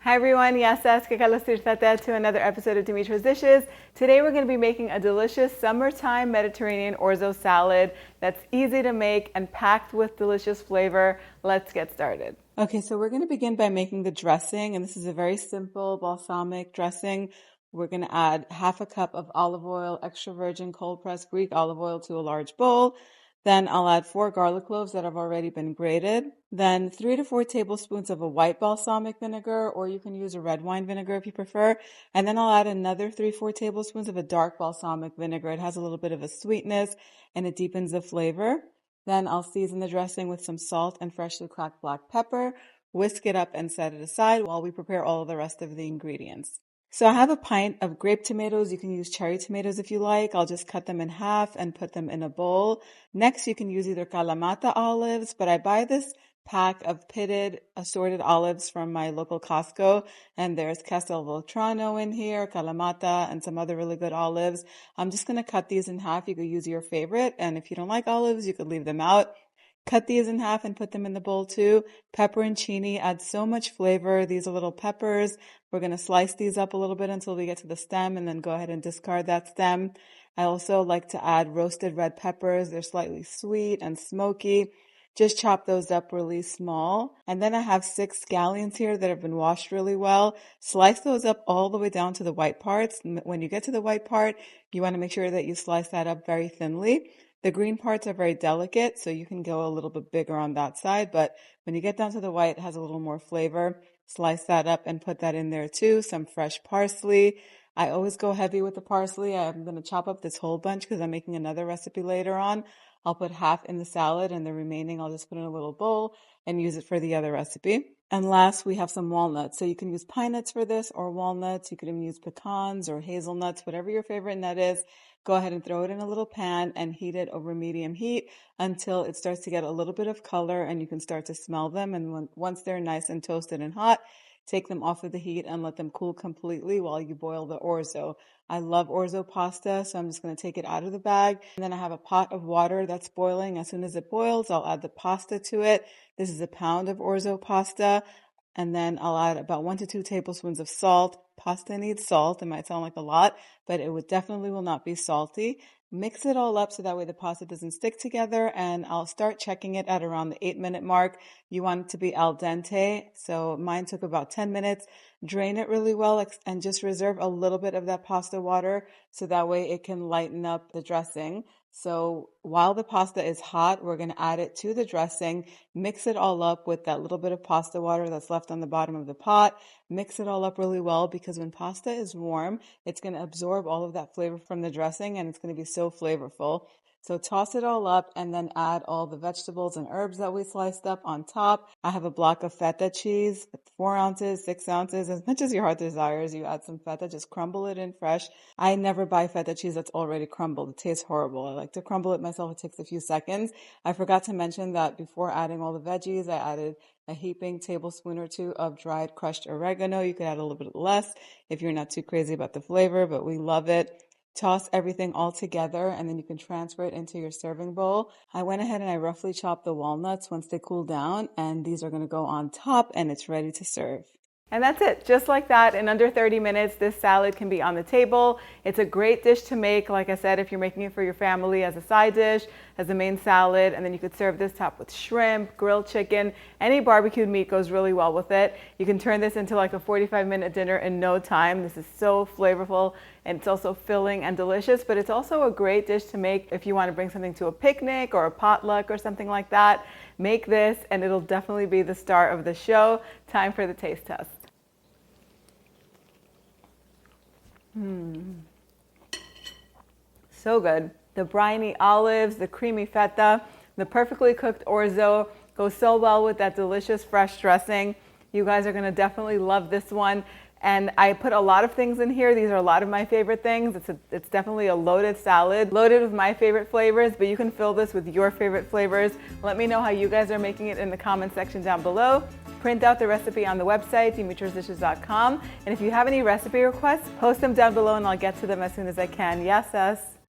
Hi everyone, yes, to another episode of Dimitra's Dishes. Today we're going to be making a delicious summertime Mediterranean orzo salad that's easy to make and packed with delicious flavor. Let's get started. Okay, so we're going to begin by making the dressing, and this is a very simple balsamic dressing. We're going to add half a cup of olive oil, extra virgin cold pressed Greek olive oil to a large bowl. Then I'll add 4 garlic cloves that have already been grated. Then 3 to 4 tablespoons of a white balsamic vinegar, or you can use a red wine vinegar if you prefer. And then I'll add another 3-4 tablespoons of a dark balsamic vinegar. It has a little bit of a sweetness and it deepens the flavor. Then I'll season the dressing with some salt and freshly cracked black pepper, whisk it up and set it aside while we prepare all of the rest of the ingredients. So I have a pint of grape tomatoes. You can use cherry tomatoes if you like. I'll just cut them in half and put them in a bowl. Next, you can use either Kalamata olives, but I buy this pack of pitted assorted olives from my local Costco, and there's Castelvolturno in here, Kalamata, and some other really good olives. I'm just going to cut these in half. You could use your favorite, and if you don't like olives, you could leave them out. Cut these in half and put them in the bowl too. Pepperoncini adds so much flavor. These are little peppers. We're going to slice these up a little bit until we get to the stem and then go ahead and discard that stem. I also like to add roasted red peppers. They're slightly sweet and smoky. Just chop those up really small. And then I have 6 scallions here that have been washed really well. Slice those up all the way down to the white parts. When you get to the white part, you want to make sure that you slice that up very thinly. The green parts are very delicate, so you can go a little bit bigger on that side, but when you get down to the white, it has a little more flavor. Slice that up and put that in there too. Some fresh parsley. I always go heavy with the parsley. I'm going to chop up this whole bunch because I'm making another recipe later on. I'll put half in the salad and the remaining I'll just put in a little bowl and use it for the other recipe. And last, we have some walnuts. So you can use pine nuts for this or walnuts. You could even use pecans or hazelnuts, whatever your favorite nut is. Go ahead and throw it in a little pan and heat it over medium heat until it starts to get a little bit of color and you can start to smell them. And once they're nice and toasted and hot, take them off of the heat and let them cool completely while you boil the orzo. I love orzo pasta, so I'm just going to take it out of the bag. And then I have a pot of water that's boiling. As soon as it boils, I'll add the pasta to it. This is a pound of orzo pasta. And then I'll add about 1 to 2 tablespoons of salt. Pasta needs salt. It might sound like a lot, but it definitely will not be salty. Mix it all up so that way the pasta doesn't stick together, and I'll start checking it at around the 8-minute mark. You want it to be al dente, so mine took about 10 minutes. Drain it really well and just reserve a little bit of that pasta water so that way it can lighten up the dressing. So while the pasta is hot, we're going to add it to the dressing, mix it all up with that little bit of pasta water that's left on the bottom of the pot. Mix it all up really well because when pasta is warm, it's going to absorb all of that flavor from the dressing and it's going to be so flavorful. So toss it all up and then add all the vegetables and herbs that we sliced up on top. I have a block of feta cheese, 4 ounces, 6 ounces, as much as your heart desires. You add some feta, just crumble it in fresh. I never buy feta cheese that's already crumbled. It tastes horrible. I like to crumble it myself. It takes a few seconds. I forgot to mention that before adding all the veggies, I added a heaping tablespoon or 2 of dried crushed oregano. You could add a little bit less if you're not too crazy about the flavor, but we love it. Toss everything all together and then you can transfer it into your serving bowl. I went ahead and I roughly chopped the walnuts once they cool down, and these are going to go on top and it's ready to serve. And that's it. Just like that, in under 30 minutes, this salad can be on the table. It's a great dish to make, like I said, if you're making it for your family as a side dish, as a main salad, and then you could serve this topped with shrimp, grilled chicken. Any barbecued meat goes really well with it. You can turn this into like a 45-minute dinner in no time. This is so flavorful, and it's also filling and delicious, but it's also a great dish to make if you want to bring something to a picnic or a potluck or something like that. Make this, and it'll definitely be the star of the show. Time for the taste test. So good. The briny olives, the creamy feta, the perfectly cooked orzo goes so well with that delicious fresh dressing. You guys are going to definitely love this one. And I put a lot of things in here. These are a lot of my favorite things. It's definitely a loaded salad, loaded with my favorite flavors, but you can fill this with your favorite flavors. Let me know how you guys are making it in the comment section down below. Print out the recipe on the website, dimitrasdishes.com. And if you have any recipe requests, post them down below and I'll get to them as soon as I can. Yes, yes.